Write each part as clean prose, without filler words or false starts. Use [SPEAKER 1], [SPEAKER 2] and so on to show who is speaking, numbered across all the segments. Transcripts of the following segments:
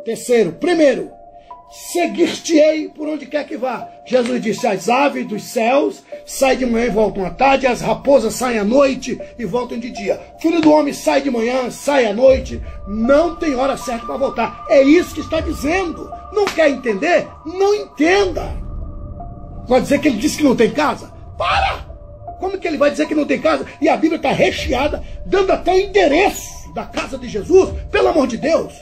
[SPEAKER 1] Terceiro, primeiro, seguir-te-ei por onde quer que vá. Jesus disse, as aves dos céus saem de manhã e voltam à tarde, as raposas saem à noite e voltam de dia. Filho do homem sai de manhã, sai à noite, não tem hora certa para voltar. É isso que está dizendo. Não quer entender? Não entenda. Vai dizer que ele disse que não tem casa? Para! Como que ele vai dizer que não tem casa? E a Bíblia está recheada, dando até endereço da casa de Jesus, pelo amor de Deus.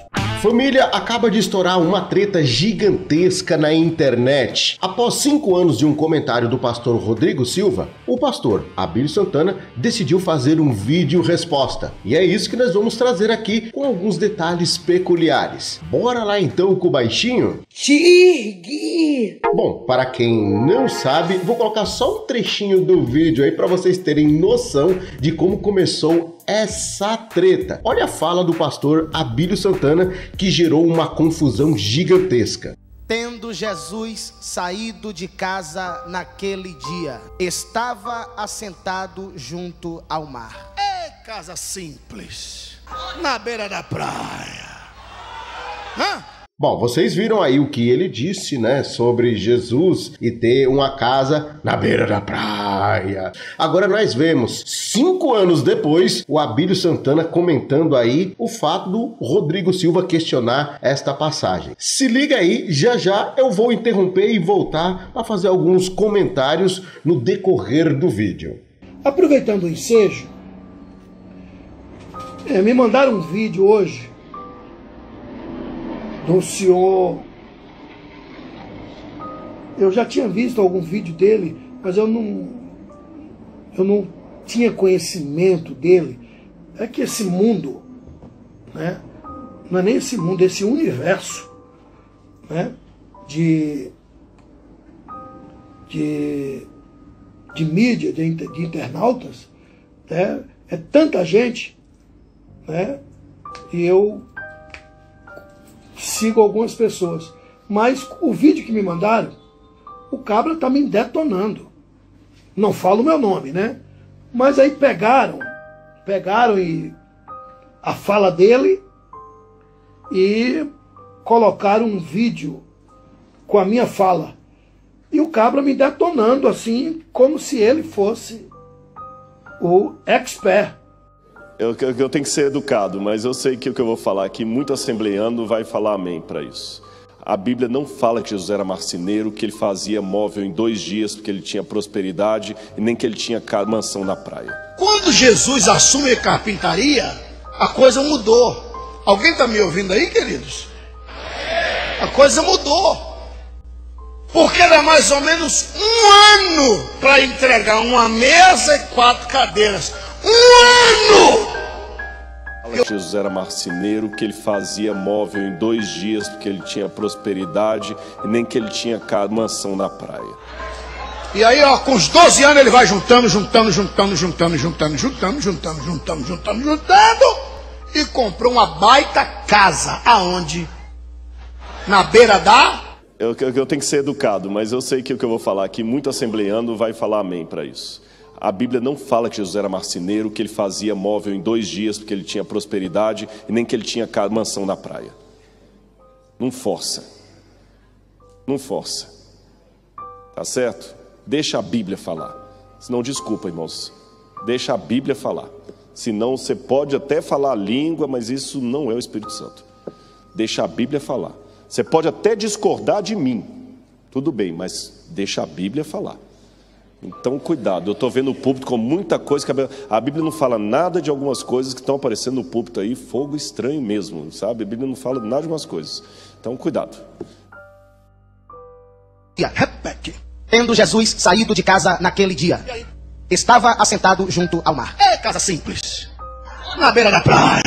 [SPEAKER 2] Família, acaba de estourar uma treta gigantesca na internet. Após 5 anos de um comentário do pastor Rodrigo Silva, o pastor Abílio Santana decidiu fazer um vídeo resposta. E é isso que nós vamos trazer aqui com alguns detalhes peculiares. Bora lá então com o baixinho?
[SPEAKER 1] Tigui!
[SPEAKER 2] Bom, para quem não sabe, vou colocar só um trechinho do vídeo aí para vocês terem noção de como começou essa treta. Olha a fala do pastor Abílio Santana, que gerou uma confusão gigantesca.
[SPEAKER 3] Tendo Jesus saído de casa naquele dia, estava assentado junto ao mar.
[SPEAKER 1] É casa simples, na beira da praia.
[SPEAKER 2] Bom, vocês viram aí o que ele disse, né, sobre Jesus e ter uma casa na beira da praia. Agora nós vemos, 5 anos depois, o Abílio Santana comentando aí o fato do Rodrigo Silva questionar esta passagem. Se liga aí, já já eu vou interromper e voltar para fazer alguns comentários no decorrer do vídeo.
[SPEAKER 1] Aproveitando o ensejo, me mandaram um vídeo hoje do senhor. Eu já tinha visto algum vídeo dele, mas eu não tinha conhecimento dele. É que esse mundo, né, não é nem esse mundo, esse universo, né, de mídia, de internautas, né, é tanta gente, né, e eu sigo algumas pessoas, mas o vídeo que me mandaram, o cabra tá me detonando. Não falo o meu nome, né? Mas aí pegaram e a fala dele e colocaram um vídeo com a minha fala. E o cabra me detonando assim, como se ele fosse o expert.
[SPEAKER 4] Eu tenho que ser educado, mas eu sei que o que eu vou falar aqui, muito assembleando vai falar amém para isso. A Bíblia não fala que Jesus era marceneiro, que ele fazia móvel em 2 dias, porque ele tinha prosperidade, e nem que ele tinha mansão na praia.
[SPEAKER 1] Quando Jesus assume a carpintaria, a coisa mudou. Alguém está me ouvindo aí, queridos? A coisa mudou. Porque era mais ou menos 1 ano para entregar uma mesa e 4 cadeiras. 1 ano!
[SPEAKER 4] Jesus era marceneiro, que ele fazia móvel em 2 dias, porque ele tinha prosperidade, e nem que ele tinha mansão na praia.
[SPEAKER 1] E aí, ó, com os 12 anos ele vai juntando, e comprou uma baita casa. Aonde? Na beira da...
[SPEAKER 4] Eu tenho que ser educado, mas eu sei que o que eu vou falar aqui, muito assembleando vai falar amém para isso. A Bíblia não fala que Jesus era marceneiro, que ele fazia móvel em 2 dias, porque ele tinha prosperidade, e nem que ele tinha mansão na praia. Não força. Não força. Tá certo? Deixa a Bíblia falar. Senão, desculpa, irmãos. Deixa a Bíblia falar. Senão, você pode até falar a língua, mas isso não é o Espírito Santo. Deixa a Bíblia falar. Você pode até discordar de mim. Tudo bem, mas deixa a Bíblia falar. Então, cuidado, eu estou vendo o púlpito com muita coisa, que a Bíblia não fala nada de algumas coisas que estão aparecendo no púlpito aí, fogo estranho mesmo, sabe? A Bíblia não fala nada de algumas coisas. Então, cuidado.
[SPEAKER 3] Repete. Tendo Jesus saído de casa naquele dia, estava assentado junto ao mar.
[SPEAKER 1] É casa simples, na beira da praia.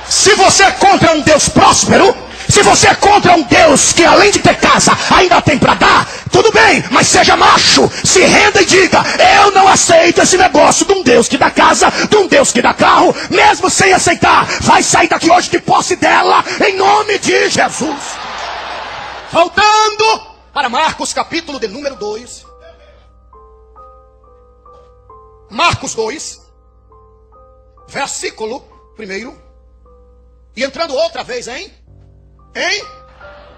[SPEAKER 1] Se você é contra um Deus próspero, se você é contra um Deus que além de ter casa ainda tem para dar, tudo bem, mas seja macho, se renda e diga: eu não aceito esse negócio de um Deus que dá casa, de um Deus que dá carro. Mesmo sem aceitar, vai sair daqui hoje de posse dela, em nome de Jesus. Voltando para Marcos capítulo de número 2. Marcos 2, versículo 1. E entrando outra vez,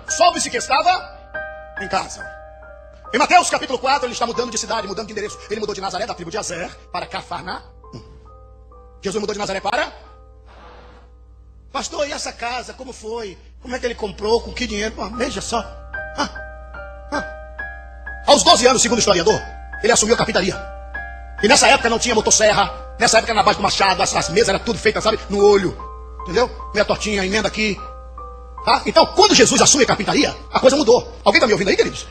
[SPEAKER 1] soube-se que estava em casa. Em Mateus capítulo 4, ele está mudando de cidade, mudando de endereço. Ele mudou de Nazaré, da tribo de Azer, para Cafarnaum. Jesus mudou de Nazaré para... Pastor, e essa casa, como foi? Como é que ele comprou? Com que dinheiro? Veja só. Aos 12 anos, segundo o historiador, ele assumiu a carpintaria. E nessa época não tinha motosserra. Nessa época era na base do machado, as mesas eram tudo feitas, sabe, no olho. Entendeu? Meia tortinha, emenda aqui. Então, quando Jesus assume a carpintaria, a coisa mudou. Alguém está me ouvindo aí, queridos?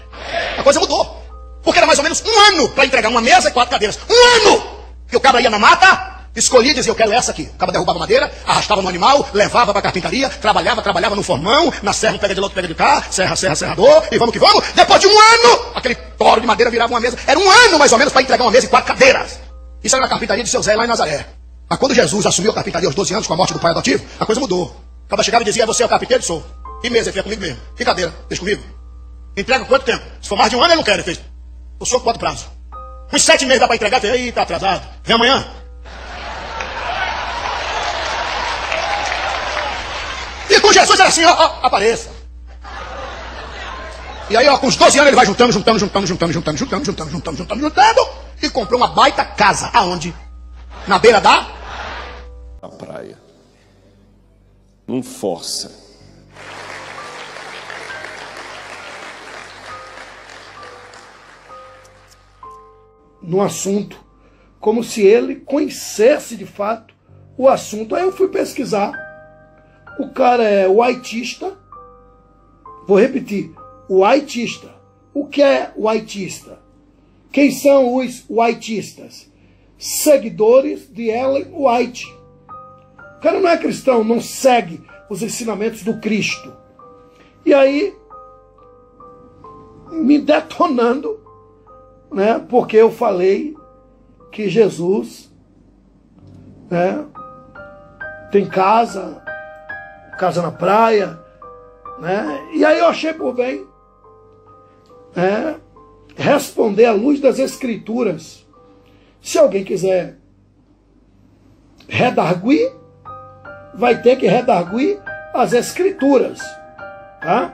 [SPEAKER 1] A coisa mudou. Porque era mais ou menos 1 ano para entregar uma mesa e 4 cadeiras. 1 ano! Que o cabra ia na mata, escolhia e dizia, eu quero essa aqui. O cabra derrubava madeira, arrastava no animal, levava para a carpintaria, trabalhava no formão, na serra, um pega de lá, outro pega de cá, serrador, e vamos que vamos. Depois de 1 ano, aquele toro de madeira virava uma mesa. Era 1 ano mais ou menos para entregar uma mesa e 4 cadeiras. Isso era na carpintaria de seu Zé, lá em Nazaré. Mas quando Jesus assumiu a carpintaria aos 12 anos, com a morte do pai adotivo, a coisa mudou. O cabra chegava e dizia, você é o carpinteiro? Sou. Que mesa? Ele fez comigo mesmo. Que cadeira? Fez comigo. Entrega quanto tempo? Se for mais de 1 ano, ele não quer. Ele fez. O senhor bota prazo. Uns 7 meses dá para entregar. Ele fez, ih, tá atrasado. Vem amanhã. E com Jesus era assim, apareça. E aí, com os 12 anos, ele vai juntando, e comprou uma baita casa. Aonde? Na beira da
[SPEAKER 4] praia. Não força.
[SPEAKER 1] No assunto, como se ele conhecesse de fato o assunto. Aí eu fui pesquisar. O cara é whiteista. Vou repetir, whiteista. O que é whiteista? Quem são os whiteistas? Seguidores de Ellen White. O cara não é cristão, não segue os ensinamentos do Cristo. E aí, me detonando, né, porque eu falei que Jesus, né, tem casa na praia, né, e aí eu achei por bem, né, responder à luz das Escrituras. Se alguém quiser redarguir, vai ter que redarguir as Escrituras, tá?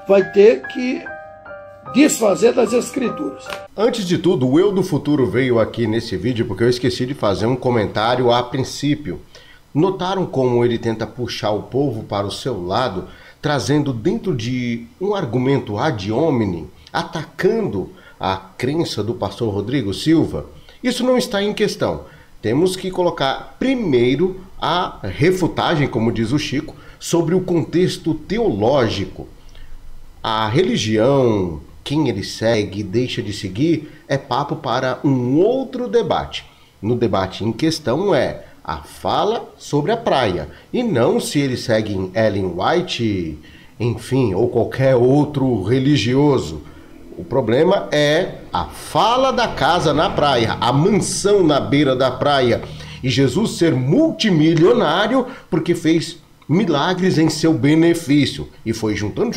[SPEAKER 1] Vai ter que desfazer das Escrituras.
[SPEAKER 2] Antes de tudo, o Eu do Futuro veio aqui nesse vídeo porque eu esqueci de fazer um comentário a princípio. Notaram como ele tenta puxar o povo para o seu lado, trazendo dentro de um argumento ad hominem, atacando a crença do pastor Rodrigo Silva? Isso não está em questão. Temos que colocar primeiro a refutagem, como diz o Chico, sobre o contexto teológico. A religião, quem ele segue e deixa de seguir, é papo para um outro debate. No debate em questão é a fala sobre a praia, e não se ele segue Ellen White, enfim, ou qualquer outro religioso. O problema é a fala da casa na praia, a mansão na beira da praia, e Jesus ser multimilionário porque fez milagres em seu benefício, e foi juntando,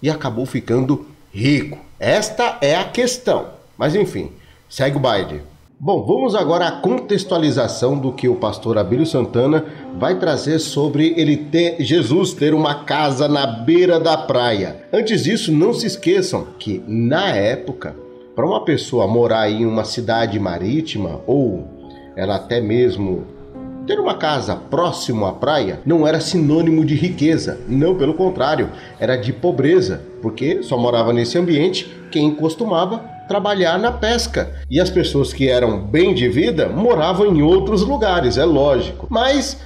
[SPEAKER 2] e acabou ficando rico. Esta é a questão. Mas enfim, segue o baile. Bom, vamos agora à contextualização do que o pastor Abílio Santana vai trazer sobre Jesus ter uma casa na beira da praia. Antes disso, não se esqueçam que, na época, para uma pessoa morar em uma cidade marítima, ou ela até mesmo ter uma casa próximo à praia, não era sinônimo de riqueza. Não, pelo contrário, era de pobreza, porque só morava nesse ambiente quem costumava trabalhar na pesca. E as pessoas que eram bem de vida moravam em outros lugares, é lógico. Mas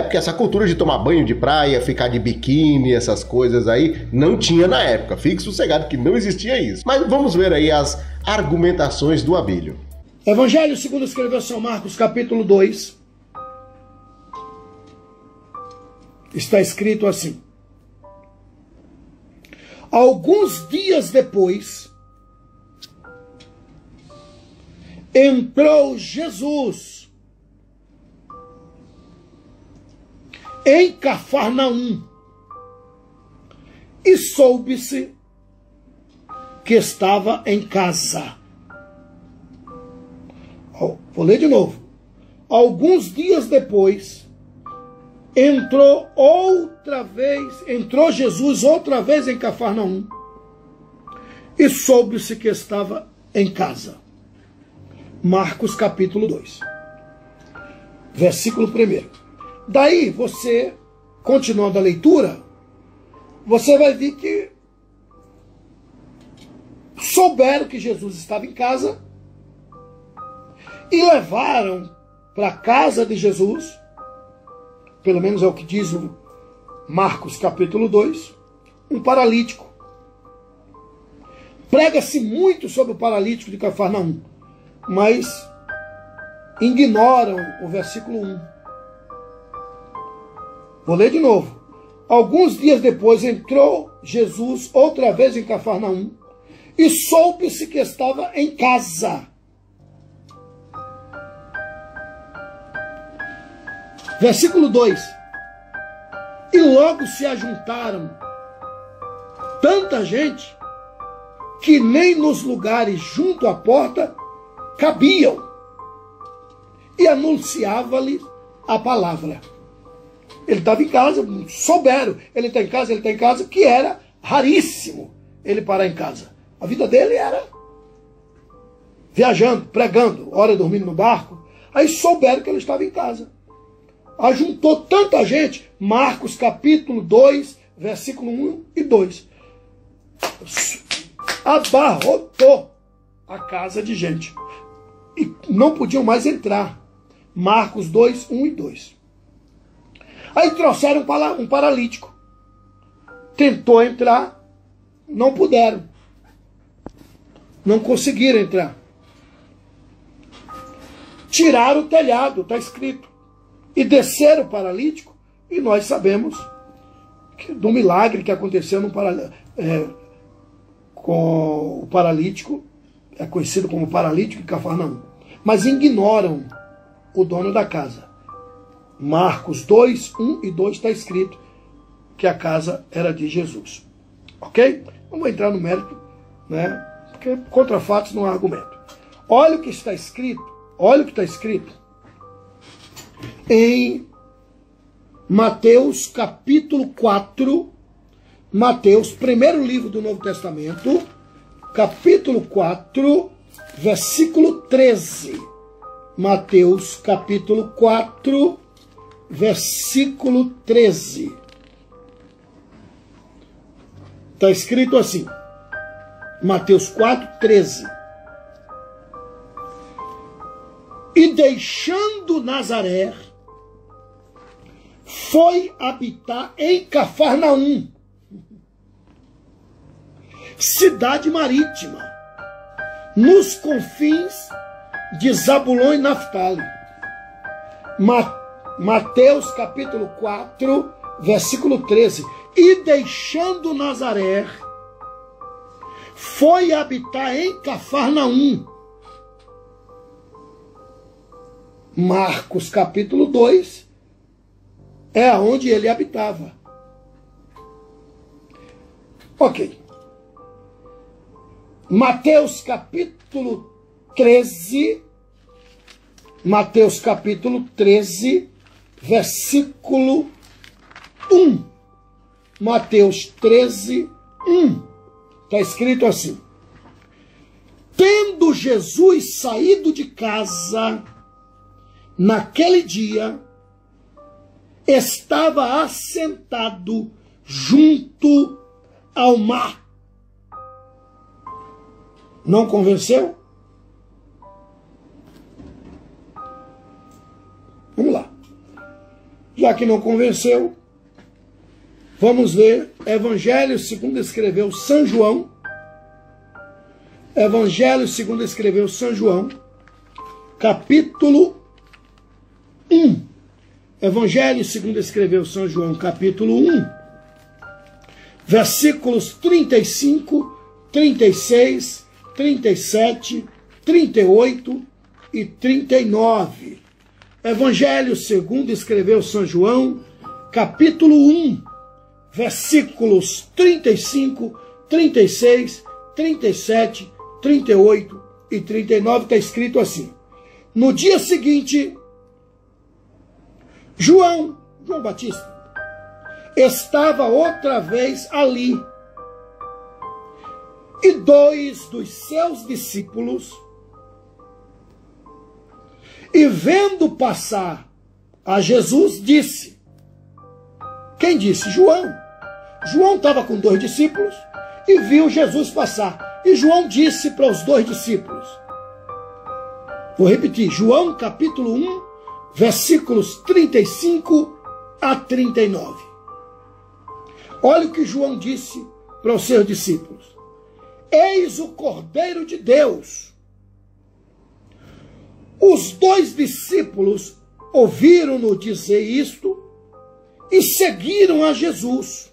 [SPEAKER 2] porque essa cultura de tomar banho de praia, ficar de biquíni, essas coisas aí, não tinha na época. Fique sossegado que não existia isso. Mas vamos ver aí as argumentações do Abílio.
[SPEAKER 1] Evangelho segundo escreveu São Marcos, capítulo 2. Está escrito assim: alguns dias depois, entrou Jesus em Cafarnaum e soube-se que estava em casa. Vou ler de novo. Alguns dias depois, entrou Jesus outra vez em Cafarnaum, e soube-se que estava em casa. Marcos capítulo 2, versículo 1. Daí você, continuando a leitura, você vai ver que souberam que Jesus estava em casa e levaram para a casa de Jesus, pelo menos é o que diz o Marcos capítulo 2, um paralítico. Prega-se muito sobre o paralítico de Cafarnaum, mas ignoram o versículo 1. Vou ler de novo. Alguns dias depois entrou Jesus outra vez em Cafarnaum e soube-se que estava em casa. Versículo 2. E logo se ajuntaram tanta gente que nem nos lugares junto à porta cabiam, e anunciava-lhe a palavra. Ele estava em casa, souberam, ele está em casa, que era raríssimo ele parar em casa. A vida dele era viajando, pregando, hora dormindo no barco. Aí souberam que ele estava em casa. Ajuntou tanta gente, Marcos capítulo 2, versículo 1 e 2. Abarrotou a casa de gente. E não podiam mais entrar. Marcos 2, 1 e 2. Aí trouxeram um paralítico. Tentou entrar, não puderam. Não conseguiram entrar. Tiraram o telhado, está escrito. E desceram o paralítico, e nós sabemos do milagre que aconteceu com o paralítico, é conhecido como paralítico de Cafarnaum. Mas ignoram o dono da casa. Marcos 2, 1 e 2 está escrito que a casa era de Jesus. Ok? Não vou entrar no mérito, né? Porque contra fatos não há argumento. Olha o que está escrito, em Mateus capítulo 4, Mateus, primeiro livro do Novo Testamento, capítulo 4, versículo 13. Mateus capítulo 4, versículo 13. Está escrito assim, Mateus 4, 13. E deixando Nazaré, foi habitar em Cafarnaum, cidade marítima, nos confins de Zabulon e Naftali. Mateus capítulo 4, versículo 13. E deixando Nazaré, foi habitar em Cafarnaum. Marcos capítulo 2 é onde ele habitava. Ok. Mateus capítulo 13, versículo 1. Mateus 13, 1. Está escrito assim: tendo Jesus saído de casa, naquele dia, estava assentado junto ao mar. Não convenceu? Vamos lá. Já que não convenceu, vamos ver Evangelho segundo escreveu São João. Evangelho segundo escreveu São João, capítulo 1. Evangelho segundo escreveu São João, capítulo 1, versículos 35, 36, 37, 38 e 39. Evangelho segundo escreveu São João, capítulo 1, versículos 35, 36, 37, 38 e 39, está escrito assim: no dia seguinte, João João Batista, estava outra vez ali. E 2 dos seus discípulos, e vendo passar a Jesus, disse. Quem disse? João. João estava com 2 discípulos e viu Jesus passar. E João disse para os 2 discípulos. Vou repetir. João capítulo 1, versículos 35 a 39. Olha o que João disse para os seus discípulos. Eis o Cordeiro de Deus. Os 2 discípulos ouviram-no dizer isto e seguiram a Jesus.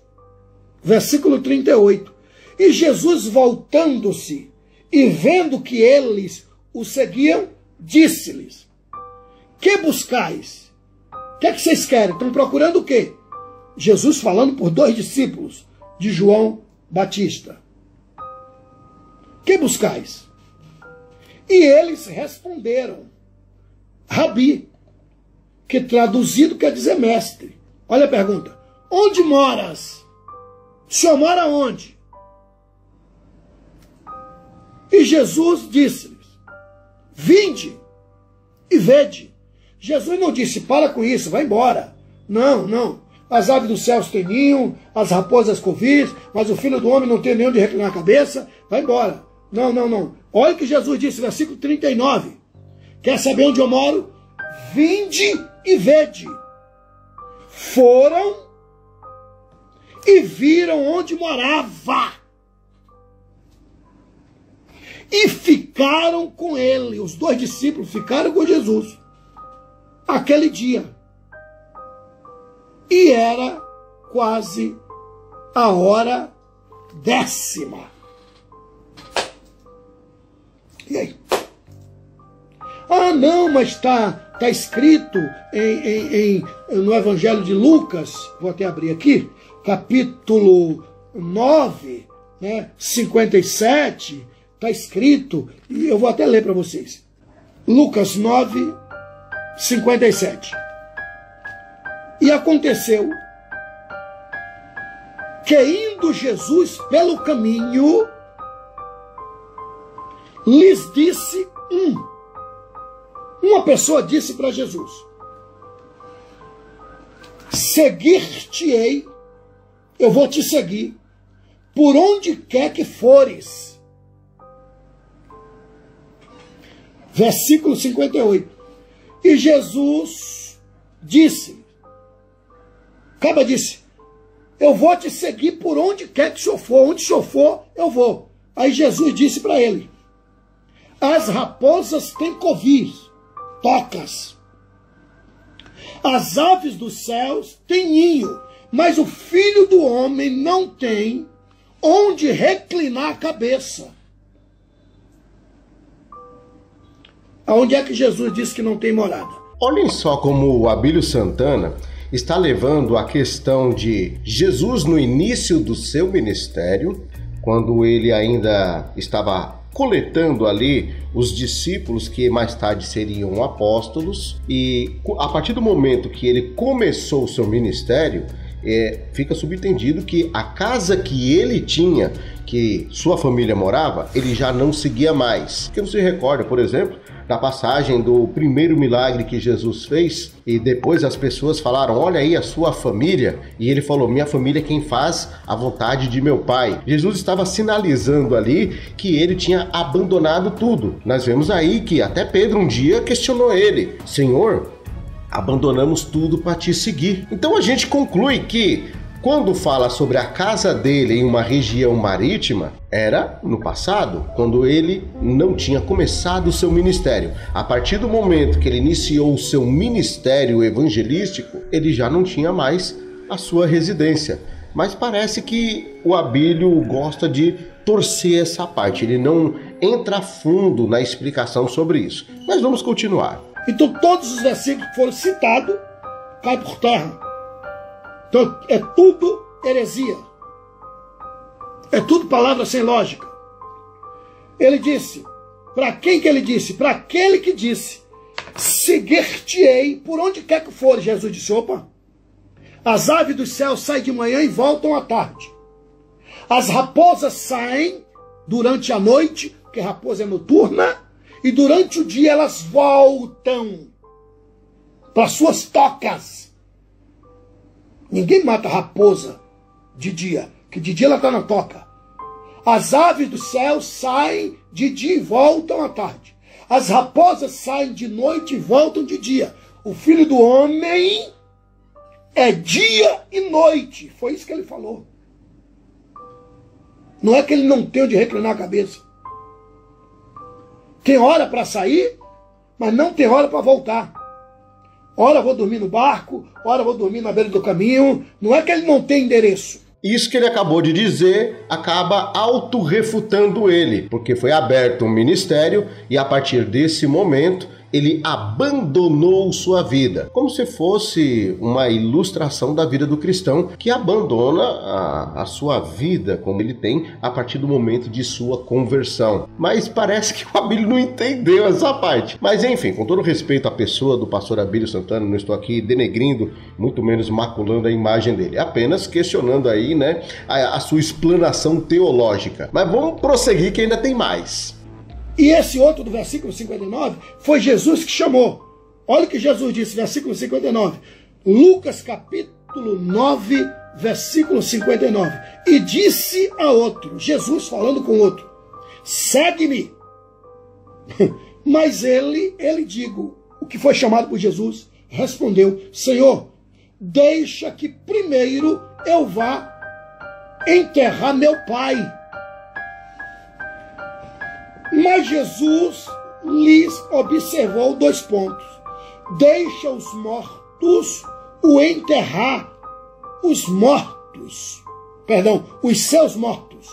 [SPEAKER 1] Versículo 38. E Jesus, voltando-se e vendo que eles o seguiam, disse-lhes: que buscais? O que é que vocês querem? Estão procurando o quê? Jesus falando por 2 discípulos de João Batista. Que buscais? E eles responderam: Rabi, que traduzido quer dizer mestre. Olha a pergunta. Onde moras? O senhor mora onde? E Jesus disse-lhes: vinde e vede. Jesus não disse: para com isso, vai embora. Não, não. As aves dos céus têm ninho, as raposas covis, mas o Filho do Homem não tem nem onde reclinar a cabeça, vai embora. Não, não, não. Olha o que Jesus disse, versículo 39. Quer saber onde eu moro? Vinde e vede. Foram e viram onde morava. E ficaram com ele. Os 2 discípulos ficaram com Jesus aquele dia. E era quase a hora 10ª. E aí? Ah, não, mas está escrito no Evangelho de Lucas, vou até abrir aqui, capítulo 9, né, 57, está escrito, e eu vou até ler para vocês. Lucas 9, 57. E aconteceu que, indo Jesus pelo caminho, lhes disse uma pessoa disse para Jesus: seguir-te-ei, eu vou te seguir, por onde quer que fores. Versículo 58. E Jesus disse, eu vou te seguir por onde quer que o senhor for, onde o senhor for, eu vou. Aí Jesus disse para ele: as raposas têm covis, tocas. As aves dos céus têm ninho, mas o Filho do Homem não tem onde reclinar a cabeça. Aonde é que Jesus disse que não tem morada?
[SPEAKER 2] Olhem só como o Abílio Santana está levando a questão de Jesus no início do seu ministério, quando ele ainda estava coletando ali os discípulos que mais tarde seriam apóstolos, e a partir do momento que ele começou o seu ministério, fica subentendido que a casa que ele tinha, que sua família morava, ele já não seguia mais. Porque você recorda, por exemplo, da passagem do primeiro milagre que Jesus fez, e depois as pessoas falaram: olha aí a sua família, e ele falou: minha família é quem faz a vontade de meu pai. Jesus estava sinalizando ali que ele tinha abandonado tudo. Nós vemos aí que até Pedro um dia questionou ele: Senhor, abandonamos tudo para te seguir. Então a gente conclui que quando fala sobre a casa dele em uma região marítima, era no passado, quando ele não tinha começado o seu ministério. A partir do momento que ele iniciou o seu ministério evangelístico, ele já não tinha mais a sua residência. Mas parece que o Abílio gosta de torcer essa parte, ele não entra a fundo na explicação sobre isso. Mas vamos continuar.
[SPEAKER 1] Então todos os versículos que foram citados caem por terra. Então é tudo heresia. É tudo palavra sem lógica. Ele disse, para quem que ele disse? Para aquele que disse: seguir-te-ei por onde quer que for. Jesus disse: opa, As aves dos céus saem de manhã e voltam à tarde. As raposas saem durante a noite, porque raposa é noturna, e durante o dia elas voltam para suas tocas. Ninguém mata raposa de dia, que de dia ela está na toca. As aves do céu saem de dia e voltam à tarde. As raposas saem de noite e voltam de dia. O Filho do Homem é dia e noite. Foi isso que ele falou. Não é que ele não tem onde reclinar a cabeça. Tem hora para sair, mas não tem hora para voltar. Ora eu vou dormir no barco, ora eu vou dormir na beira do caminho. Não é que ele não tem endereço.
[SPEAKER 2] Isso que ele acabou de dizer acaba autorrefutando ele, porque foi aberto um ministério e a partir desse momento ele abandonou sua vida, como se fosse uma ilustração da vida do cristão que abandona a sua vida como ele tem a partir do momento de sua conversão. Mas parece que o Abílio não entendeu essa parte. Mas enfim, com todo respeito à pessoa do pastor Abílio Santana, não estou aqui denegrindo, muito menos maculando a imagem dele, apenas questionando aí, né, a sua explanação teológica. Mas vamos prosseguir que ainda tem mais.
[SPEAKER 1] E esse outro do versículo 59 foi Jesus que chamou. Olha o que Jesus disse, versículo 59. Lucas capítulo 9, versículo 59. E disse a outro, Jesus falando com outro, segue-me. Mas ele digo, o que foi chamado por Jesus, respondeu, Senhor, deixa que primeiro eu vá enterrar meu pai. Mas Jesus lhes observou 2 pontos. Deixa os mortos o enterrar os seus mortos.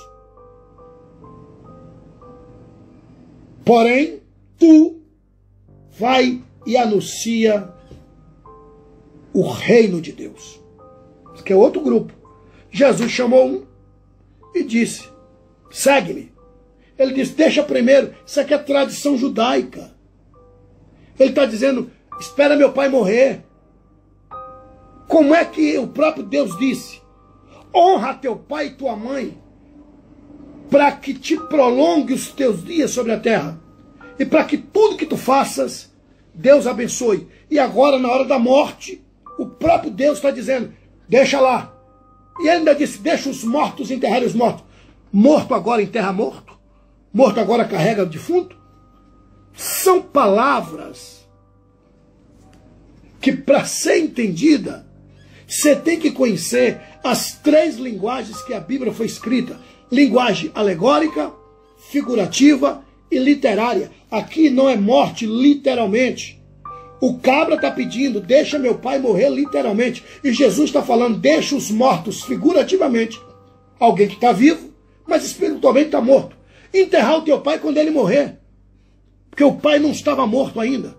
[SPEAKER 1] Porém, tu vai e anuncia o reino de Deus. Isso que é outro grupo. Jesus chamou um e disse, segue-me. Ele disse, deixa primeiro, isso aqui é tradição judaica. Ele está dizendo, espera meu pai morrer. Como é que o próprio Deus disse? Honra teu pai e tua mãe, para que te prolongue os teus dias sobre a terra. E para que tudo que tu faças, Deus abençoe. E agora, na hora da morte, o próprio Deus está dizendo, deixa lá. E ele ainda disse, deixa os mortos enterrarem os mortos. Morto agora enterra morto. Morto agora carrega defunto. São palavras que, para ser entendida, você tem que conhecer as 3 linguagens que a Bíblia foi escrita. Linguagem alegórica, figurativa e literária. Aqui não é morte literalmente. O cabra está pedindo, deixa meu pai morrer literalmente. E Jesus está falando, deixa os mortos figurativamente. Alguém que está vivo, mas espiritualmente está morto. Enterrar o teu pai quando ele morrer. Porque o pai não estava morto ainda.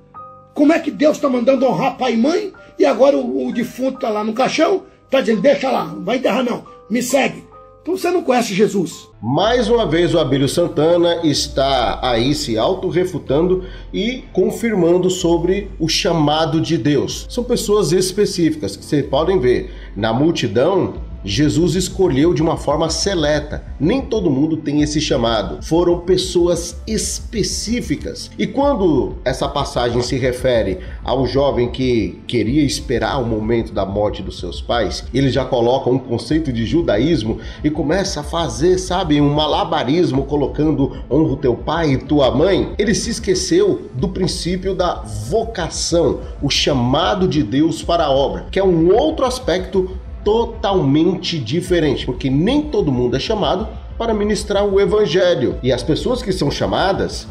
[SPEAKER 1] Como é que Deus está mandando honrar pai e mãe e agora o defunto está lá no caixão, está dizendo, deixa lá, não vai enterrar não, me segue. Então você não conhece Jesus.
[SPEAKER 2] Mais uma vez o Abílio Santana está aí se autorrefutando e confirmando sobre o chamado de Deus. São pessoas específicas que vocês podem ver. Na multidão, Jesus escolheu de uma forma seleta. Nem todo mundo tem esse chamado. Foram pessoas específicas. E quando essa passagem se refere ao jovem que queria esperar o momento da morte dos seus pais, ele já coloca um conceito de judaísmo e começa a fazer, sabe, um malabarismo colocando honra o teu pai e tua mãe. Ele se esqueceu do princípio da vocação, o chamado de Deus para a obra, que é um outro aspecto totalmente diferente, porque nem todo mundo é chamado para ministrar o evangelho. E as pessoas que são chamadas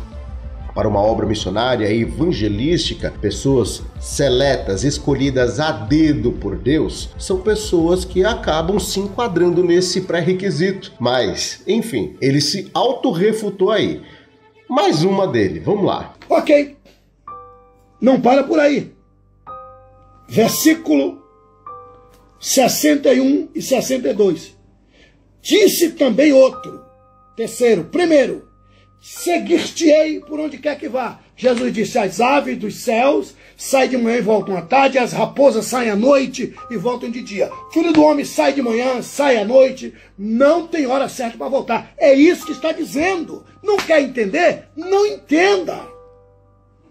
[SPEAKER 2] para uma obra missionária e evangelística, pessoas seletas, escolhidas a dedo por Deus, são pessoas que acabam se enquadrando nesse pré-requisito. Mas, enfim, ele se autorrefutou aí. Mais uma dele, vamos lá.
[SPEAKER 1] Ok, não para por aí. Versículo 61 e 62. Disse também outro, terceiro, primeiro, seguir-te-ei por onde quer que vá. Jesus disse, as aves dos céus saem de manhã e voltam à tarde, as raposas saem à noite e voltam de dia. Filho do homem sai de manhã, sai à noite, não tem hora certa para voltar. É isso que está dizendo. Não quer entender? Não entenda.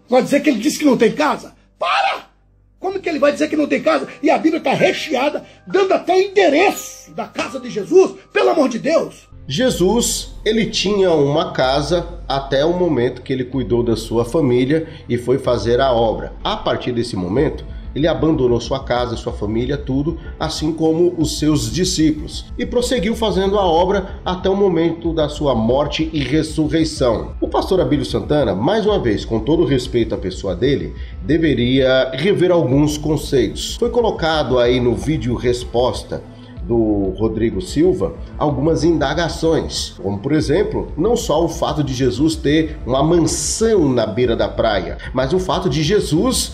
[SPEAKER 1] Vai dizer que ele disse que não tem casa? Para! Como que ele vai dizer que não tem casa? E a Bíblia está recheada, dando até o endereço da casa de Jesus, pelo amor de Deus.
[SPEAKER 2] Jesus, ele tinha uma casa até o momento que ele cuidou da sua família e foi fazer a obra. A partir desse momento, ele abandonou sua casa, sua família, tudo, assim como os seus discípulos, e prosseguiu fazendo a obra até o momento da sua morte e ressurreição. O pastor Abílio Santana, mais uma vez, com todo respeito à pessoa dele, deveria rever alguns conceitos. Foi colocado aí no vídeo resposta do Rodrigo Silva algumas indagações, como por exemplo, não só o fato de Jesus ter uma mansão na beira da praia, mas o fato de Jesus,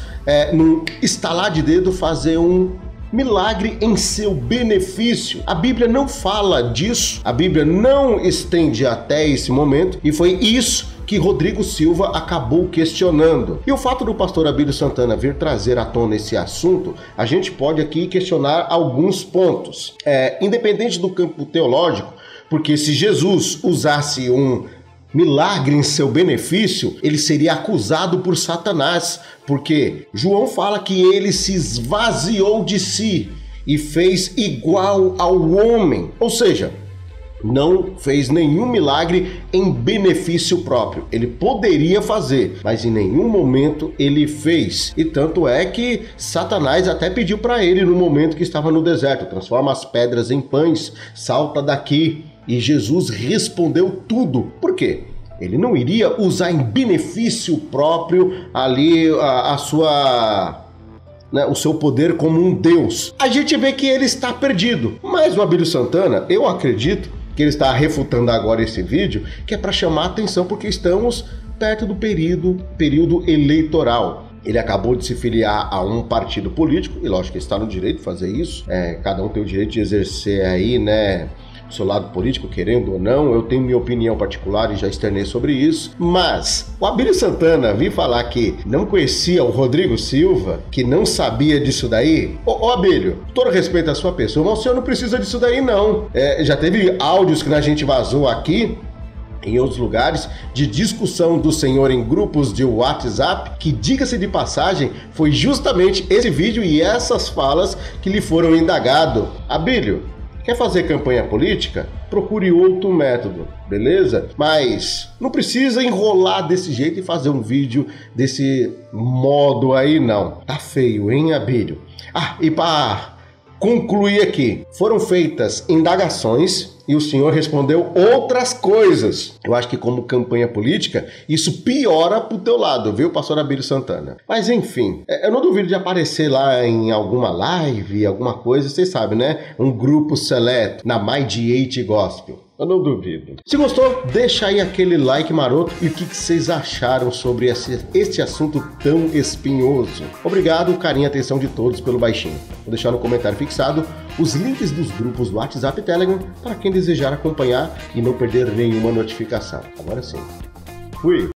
[SPEAKER 2] num estalar de dedo, fazer um milagre em seu benefício. A Bíblia não fala disso, a Bíblia não estende até esse momento, e foi isso que Rodrigo Silva acabou questionando. E o fato do pastor Abílio Santana vir trazer à tona esse assunto, a gente pode aqui questionar alguns pontos. Independente do campo teológico, porque se Jesus usasse um milagre em seu benefício, ele seria acusado por Satanás, porque João fala que ele se esvaziou de si e fez igual ao homem, ou seja, não fez nenhum milagre em benefício próprio. Ele poderia fazer, mas em nenhum momento ele fez. E tanto é que Satanás até pediu para ele no momento que estava no deserto: transforma as pedras em pães, salta daqui. E Jesus respondeu tudo. Por quê? Ele não iria usar em benefício próprio ali o seu poder como um Deus. A gente vê que ele está perdido. Mas o Abílio Santana, eu acredito que ele está refutando agora esse vídeo, que é para chamar a atenção, porque estamos perto do período eleitoral. Ele acabou de se filiar a um partido político, e lógico que está no direito de fazer isso. Cada um tem o direito de exercer aí, o seu lado político, querendo ou não. Eu tenho minha opinião particular e já externei sobre isso. Mas o Abílio Santana vir falar que não conhecia o Rodrigo Silva, que não sabia disso daí. Ô Abílio, todo respeito à sua pessoa, mas o senhor não precisa disso daí não. Já teve áudios que a gente vazou aqui, em outros lugares, de discussão do senhor em grupos de WhatsApp, que, diga-se de passagem, foi justamente esse vídeo e essas falas que lhe foram indagado. Abílio, quer fazer campanha política? Procure outro método, beleza? Mas não precisa enrolar desse jeito e fazer um vídeo desse modo aí, não. Tá feio, hein, Abílio? E para concluir aqui, foram feitas indagações e o senhor respondeu outras coisas. Eu acho que como campanha política, isso piora pro teu lado, viu, pastor Abílio Santana? Mas enfim, eu não duvido de aparecer lá em alguma live, alguma coisa, vocês sabem, né? Um grupo seleto na My G8 Gospel. Eu não duvido. Se gostou, deixa aí aquele like maroto e o que vocês acharam sobre esse assunto tão espinhoso. Obrigado, carinho e atenção de todos pelo baixinho. Vou deixar no comentário fixado os links dos grupos do WhatsApp e Telegram para quem desejar acompanhar e não perder nenhuma notificação. Agora sim. Fui!